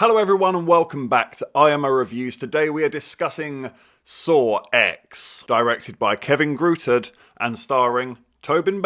Hello everyone and welcome back to IMO Reviews. Today we are discussing Saw X, directed by Kevin Grutard and starring Tobin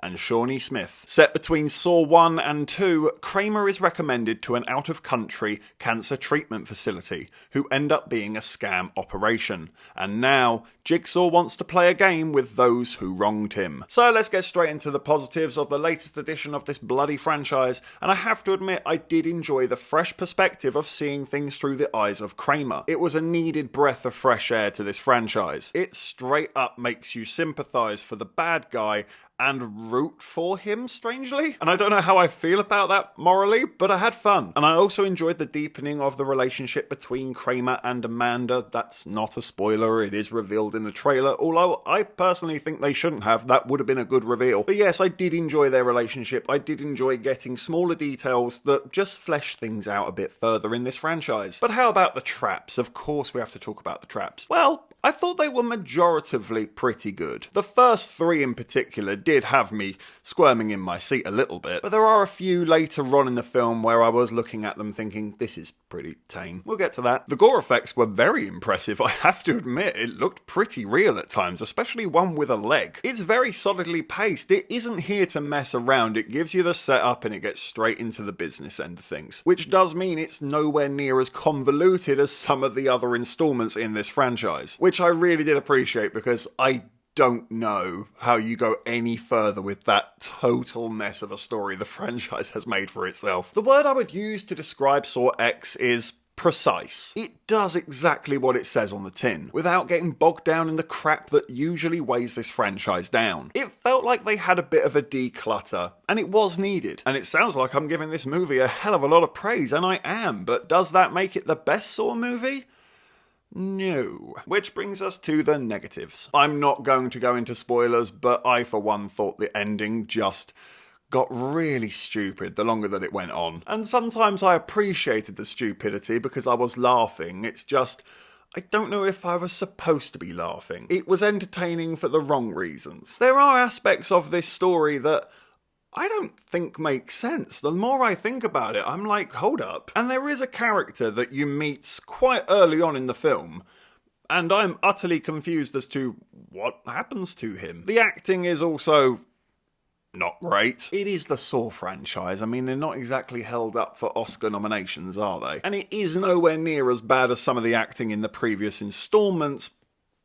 and Shawnee Smith. Set between Saw 1 and 2, Kramer is recommended to an out-of-country cancer treatment facility, who end up being a scam operation. And now, Jigsaw wants to play a game with those who wronged him. So let's get straight into the positives of the latest edition of this bloody franchise, and I have to admit I did enjoy the fresh perspective of seeing things through the eyes of Kramer. It was a needed breath of fresh air to this franchise. It straight up makes you sympathise for the bad guy and root for him, strangely. And I don't know how I feel about that morally, but I had fun. And I also enjoyed the deepening of the relationship between Kramer and Amanda. That's not a spoiler, it is revealed in the trailer, although I personally think they shouldn't have. That would have been a good reveal. But yes, I did enjoy their relationship. I did enjoy getting smaller details that just flesh things out a bit further in this franchise. But how about the traps? Of course we have to talk about the traps. Well, I thought they were majoritively pretty good. The first three in particular did have me squirming in my seat a little bit, but there are a few later on in the film where I was looking at them thinking, this is pretty tame. We'll get to that. The gore effects were very impressive, I have to admit. It looked pretty real at times, especially one with a leg. It's very solidly paced. It isn't here to mess around. It gives you the setup and it gets straight into the business end of things, which does mean it's nowhere near as convoluted as some of the other installments in this franchise, which I really did appreciate, because I don't know how you go any further with that total mess of a story the franchise has made for itself. The word I would use to describe Saw X is precise. It does exactly what it says on the tin, without getting bogged down in the crap that usually weighs this franchise down. It felt like they had a bit of a declutter, and it was needed. And it sounds like I'm giving this movie a hell of a lot of praise, and I am, but does that make it the best Saw movie? No. Which brings us to the negatives. I'm not going to go into spoilers, but I for one thought the ending just got really stupid the longer that it went on. And sometimes I appreciated the stupidity because I was laughing. It's just, I don't know if I was supposed to be laughing. It was entertaining for the wrong reasons. There are aspects of this story that I don't think makes sense. The more I think about it, I'm like, hold up. And there is a character that you meet quite early on in the film, and I'm utterly confused as to what happens to him. The acting is also not great. It is the Saw franchise. I mean, they're not exactly held up for Oscar nominations, are they? And it is nowhere near as bad as some of the acting in the previous installments,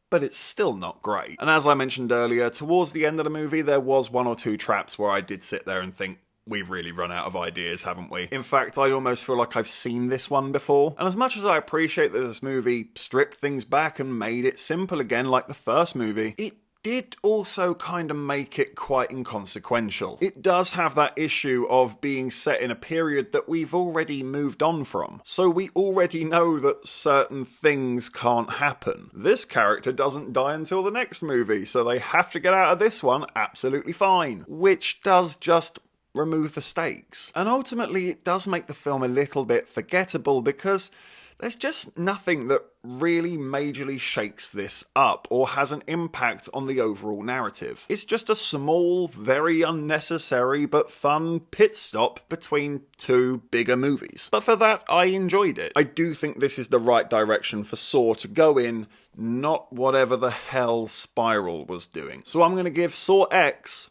but it's still not great. And as I mentioned earlier, towards the end of the movie, there was one or two traps where I did sit there and think, we've really run out of ideas, haven't we? In fact, I almost feel like I've seen this one before. And as much as I appreciate that this movie stripped things back and made it simple again like the first movie, it did also kind of make it quite inconsequential. It does have that issue of being set in a period that we've already moved on from, so we already know that certain things can't happen. This character doesn't die until the next movie, so they have to get out of this one absolutely fine, which does just remove the stakes. And ultimately it does make the film a little bit forgettable, because there's just nothing that really majorly shakes this up or has an impact on the overall narrative. It's just a small, very unnecessary but fun pit stop between two bigger movies. But for that, I enjoyed it. I do think this is the right direction for Saw to go in, not whatever the hell Spiral was doing. So I'm going to give Saw X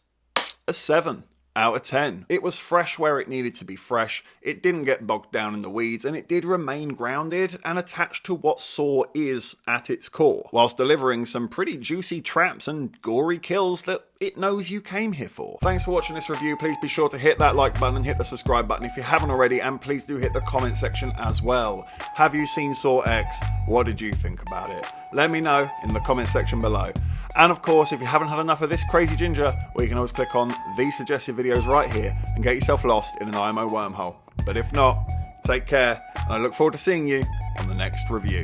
a 7 out of 10. It was fresh where it needed to be fresh, it didn't get bogged down in the weeds, and it did remain grounded and attached to what Saw is at its core, whilst delivering some pretty juicy traps and gory kills that it knows you came here for. Thanks for watching this review. Please be sure to hit that like button and hit the subscribe button if you haven't already, and please do hit the comment section as well. Have you seen Saw X? What did you think about it? Let me know in the comment section below. And of course, if you haven't had enough of this crazy ginger, well, you can always click on these suggested videos right here and get yourself lost in an IMO wormhole. But if not, take care, and I look forward to seeing you on the next review.